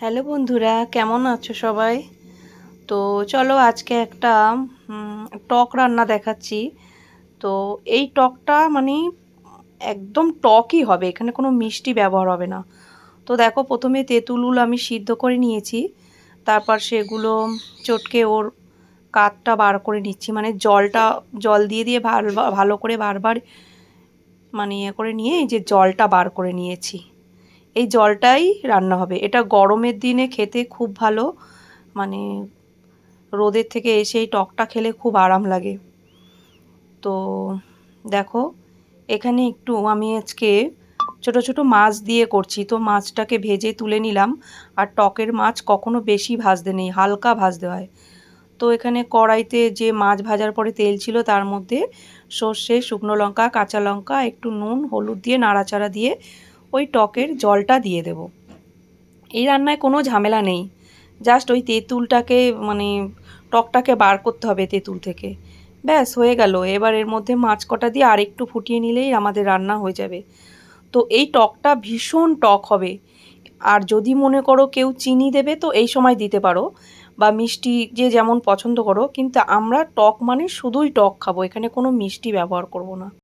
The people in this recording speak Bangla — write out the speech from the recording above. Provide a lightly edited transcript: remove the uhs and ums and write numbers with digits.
হ্যালো বন্ধুরা, কেমন আছো সবাই? তো চলো আজকে একটা টক রান্না দেখাচ্ছি। তো এই টকটা মানে একদম টকই হবে, এখানে কোনো মিষ্টি ব্যবহার হবে না। তো দেখো, প্রথমে তেঁতুল আমি সিদ্ধ করে নিয়েছি, তারপর সেগুলো চটকে ওর কাঠটা বার করে নিচ্ছি, মানে জল দিয়ে দিয়ে ভালো করে বারবার মানে করে নিয়ে এই যে জলটা বার করে নিয়েছি। এই জলটাই রান্না হবে। এটা গরমের দিনে খেতে খুব ভালো, মানে রোদের থেকে এসে এই টকটা খেলে খুব আরাম লাগে। তো দেখো, এখানে একটু আমি আজকে ছোট ছোট মাছ দিয়ে করছি, তো মাছটাকে ভেজে তুলে নিলাম। আর টকের মাছ কখনো বেশি ভাজতে নেই, হালকা ভাজতে হয়। তো এখানে কড়াইতে যে মাছ ভাজার পরে তেল ছিল তার মধ্যে সর্ষে, শুকনো লঙ্কা, কাঁচা লঙ্কা, একটু নুন, হলুদ দিয়ে নাড়াচাড়া দিয়ে ওই টকের জলটা দিয়ে দেব। এই রান্নায় কোনো ঝামেলা নেই, জাস্ট ওই তেঁতুলটাকে মানে টকটাকে বার করতে হবে তেঁতুল থেকে, ব্যাস হয়ে গেল। এবার এর মধ্যে মাছ কটা দিয়ে আরেকটু ফুটিয়ে নিলেই আমাদের রান্না হয়ে যাবে। তো এই টকটা ভীষণ টক হবে। আর যদি মনে করো কেউ চিনি দেবে তো এই সময় দিতে পারো, বা মিষ্টি যে যেমন পছন্দ করো, কিন্তু আমরা টক মানে শুধুই টক খাবো, এখানে কোনো মিষ্টি ব্যবহার করব না।